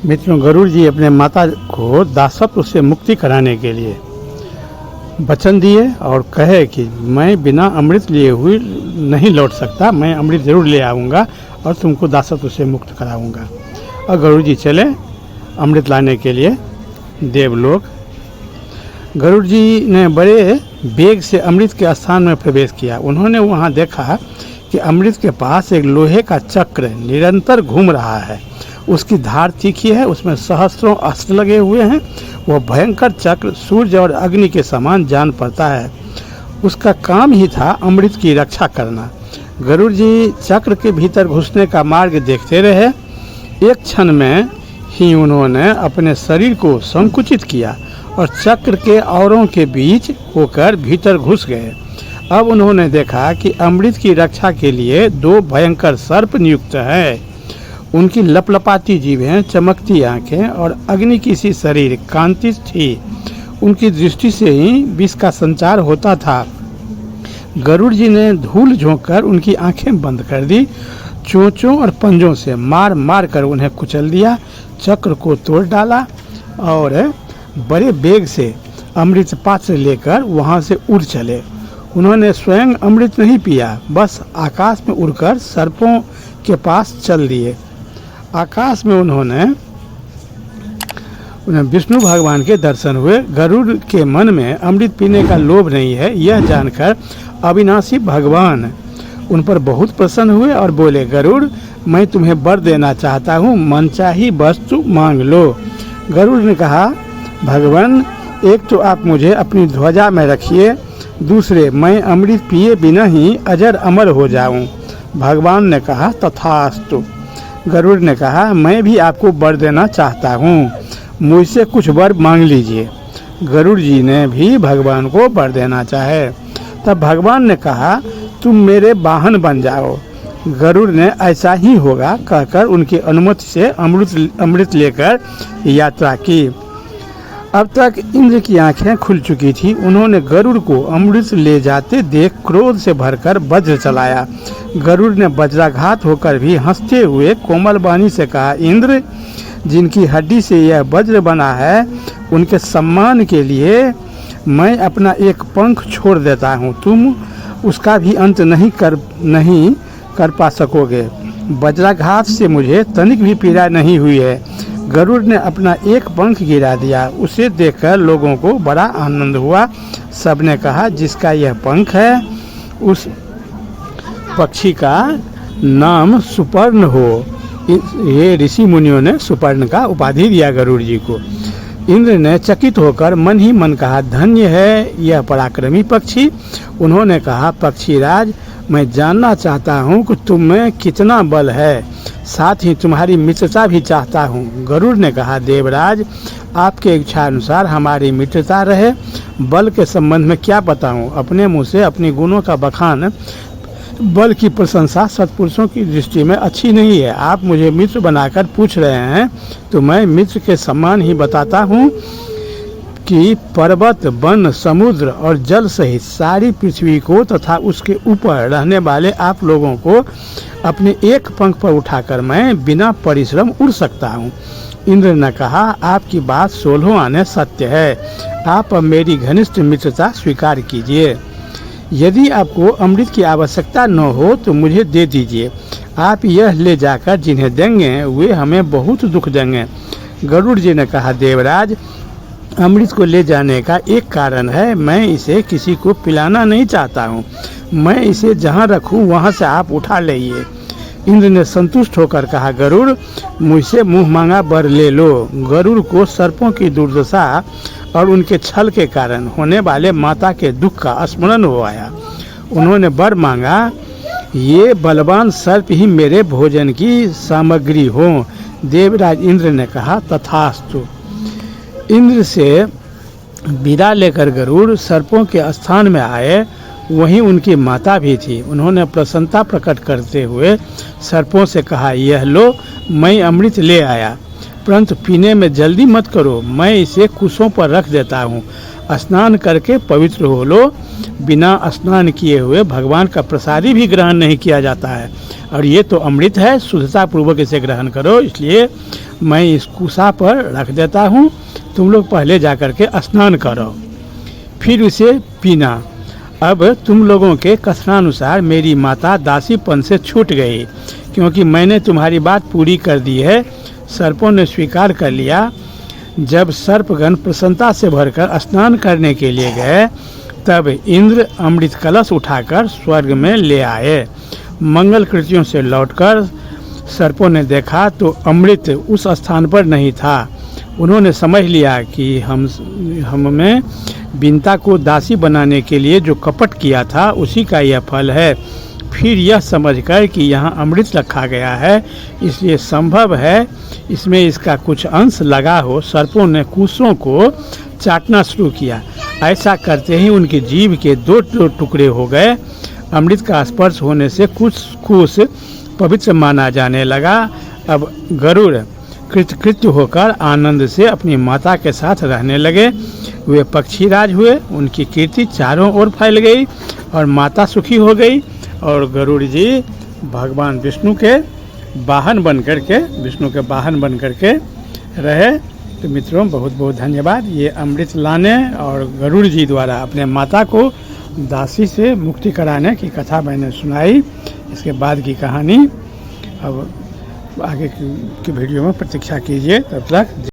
मित्रों, गरुड़ जी अपने माता को दासत्व से मुक्ति कराने के लिए वचन दिए और कहे कि मैं बिना अमृत लिए हुए नहीं लौट सकता, मैं अमृत जरूर ले आऊँगा और तुमको दासत्व से मुक्त कराऊँगा। और गरुड़ जी चले अमृत लाने के लिए देवलोक। गरुड़ जी ने बड़े वेग से अमृत के स्थान में प्रवेश किया। उन्होंने वहाँ देखा कि अमृत के पास एक लोहे का चक्र निरंतर घूम रहा है। उसकी धार तीखी है, उसमें सहस्त्रों अस्त्र लगे हुए हैं। वह भयंकर चक्र सूर्य और अग्नि के समान जान पड़ता है। उसका काम ही था अमृत की रक्षा करना। गरुड़ जी चक्र के भीतर घुसने का मार्ग देखते रहे। एक क्षण में ही उन्होंने अपने शरीर को संकुचित किया और चक्र के औरों के बीच होकर भीतर घुस गए। अब उन्होंने देखा कि अमृत की रक्षा के लिए दो भयंकर सर्प नियुक्त हैं। उनकी लपलपाती जीभें, चमकती आंखें और अग्नि की सी शरीर कांति थी। उनकी दृष्टि से ही विष का संचार होता था। गरुड़ जी ने धूल झोंककर उनकी आंखें बंद कर दी। चोंचों और पंजों से मार मार कर उन्हें कुचल दिया, चक्र को तोड़ डाला और बड़े वेग से अमृत पात्र लेकर वहां से उड़ चले। उन्होंने स्वयं अमृत नहीं पिया, बस आकाश में उड़कर सर्पों के पास चल दिए। आकाश में उन्हें विष्णु भगवान के दर्शन हुए। गरुड़ के मन में अमृत पीने का लोभ नहीं है, यह जानकर अविनाशी भगवान उन पर बहुत प्रसन्न हुए और बोले, गरुड़, मैं तुम्हें वर देना चाहता हूँ, मनचाही वस्तु मांग लो। गरुड़ ने कहा, भगवान, एक तो आप मुझे अपनी ध्वजा में रखिए, दूसरे मैं अमृत पिए बिना ही अजर अमर हो जाऊं। भगवान ने कहा, तथास्तु। गरुड़ ने कहा, मैं भी आपको वर देना चाहता हूँ, मुझसे कुछ वर मांग लीजिए। गरुड़ जी ने भी भगवान को वर देना चाहे। तब भगवान ने कहा, तुम मेरे वाहन बन जाओ। गरुड़ ने ऐसा ही होगा कहकर उनकी अनुमति से अमृत लेकर यात्रा की। अब तक इंद्र की आंखें खुल चुकी थी। उन्होंने गरुड़ को अमृत ले जाते देख क्रोध से भरकर वज्र चलाया। गरुड़ ने वज्राघात होकर भी हंसते हुए कोमल वाणी से कहा, इंद्र, जिनकी हड्डी से यह वज्र बना है, उनके सम्मान के लिए मैं अपना एक पंख छोड़ देता हूँ। तुम उसका भी अंत नहीं कर पा सकोगे। वज्राघात से मुझे तनिक भी पीड़ा नहीं हुई है। गरुड़ ने अपना एक पंख गिरा दिया। उसे देखकर लोगों को बड़ा आनंद हुआ। सबने कहा, जिसका यह पंख है उस पक्षी का नाम सुपर्ण हो। ये ऋषि मुनियों ने सुपर्ण का उपाधि दिया गरुड़ जी को। इंद्र ने चकित होकर मन ही मन कहा, धन्य है यह पराक्रमी पक्षी। उन्होंने कहा, पक्षीराज, मैं जानना चाहता हूँ कि तुम में कितना बल है, साथ ही तुम्हारी मित्रता भी चाहता हूँ। गरुड़ ने कहा, देवराज, आपके इच्छा अनुसार हमारी मित्रता रहे। बल के संबंध में क्या बताऊँ, अपने मुँह से अपनी गुणों का बखान, बल की प्रशंसा सत्पुरुषों की दृष्टि में अच्छी नहीं है। आप मुझे मित्र बनाकर पूछ रहे हैं तो मैं मित्र के समान ही बताता हूँ कि पर्वत, वन, समुद्र और जल सहित सारी पृथ्वी को तथा उसके ऊपर रहने वाले आप लोगों को अपने एक पंख पर उठाकर मैं बिना परिश्रम उड़ सकता हूँ। इंद्र ने कहा, आपकी बात 16 आने सत्य है। आप अब मेरी घनिष्ठ मित्रता स्वीकार कीजिए। यदि आपको अमृत की आवश्यकता न हो तो मुझे दे दीजिए। आप यह ले जाकर जिन्हें देंगे वे हमें बहुत दुख देंगे। गरुड़ जी ने कहा, देवराज, अमृत को ले जाने का एक कारण है, मैं इसे किसी को पिलाना नहीं चाहता हूँ। मैं इसे जहाँ रखूँ वहाँ से आप उठा लाइए। इंद्र ने संतुष्ट होकर कहा, गरुड़, मुझसे मुँह मांगा वर ले लो। गरुड़ को सर्पों की दुर्दशा और उनके छल के कारण होने वाले माता के दुख का स्मरण हो आया। उन्होंने वर मांगा, ये बलवान सर्प ही मेरे भोजन की सामग्री हो। देवराज इंद्र ने कहा, तथास्तु। इंद्र से विदा लेकर गरुड़ सर्पों के स्थान में आए। वहीं उनकी माता भी थी। उन्होंने प्रसन्नता प्रकट करते हुए सर्पों से कहा, यह लो, मैं अमृत ले आया, परंतु पीने में जल्दी मत करो, मैं इसे कुशों पर रख देता हूँ। स्नान करके पवित्र हो लो। बिना स्नान किए हुए भगवान का प्रसादी भी ग्रहण नहीं किया जाता है, और ये तो अमृत है, शुद्धता पूर्वक इसे ग्रहण करो। इसलिए मैं इस कुसा पर रख देता हूँ, तुम लोग पहले जा कर के स्नान करो, फिर उसे पीना। अब तुम लोगों के कथनानुसार मेरी माता दासीपन से छूट गई, क्योंकि मैंने तुम्हारी बात पूरी कर दी है। सर्पों ने स्वीकार कर लिया। जब सर्पगण प्रसन्नता से भरकर स्नान करने के लिए गए, तब इंद्र अमृत कलश उठाकर स्वर्ग में ले आए। मंगल कृत्यों से लौटकर सर्पों ने देखा तो अमृत उस स्थान पर नहीं था। उन्होंने समझ लिया कि हमें बिंता को दासी बनाने के लिए जो कपट किया था उसी का यह फल है। फिर यह समझकर कि यहाँ अमृत रखा गया है, इसलिए संभव है इसमें इसका कुछ अंश लगा हो। सर्पों ने कुशों को चाटना शुरू किया। ऐसा करते ही उनकी जीभ के दो टुकड़े हो गए। अमृत का स्पर्श होने से कुछ कुश पवित्र माना जाने लगा। अब गरुड़ कृतकृत्य होकर आनंद से अपनी माता के साथ रहने लगे। वे पक्षीराज हुए, उनकी कीर्ति चारों ओर फैल गई और माता सुखी हो गई। और गरुड़ जी भगवान विष्णु के वाहन बन करके रहे। तो मित्रों, बहुत बहुत धन्यवाद। ये अमृत लाने और गरुड़ जी द्वारा अपने माता को दासी से मुक्ति कराने की कथा मैंने सुनाई। इसके बाद की कहानी अब आगे की वीडियो में प्रतीक्षा कीजिए। तब तक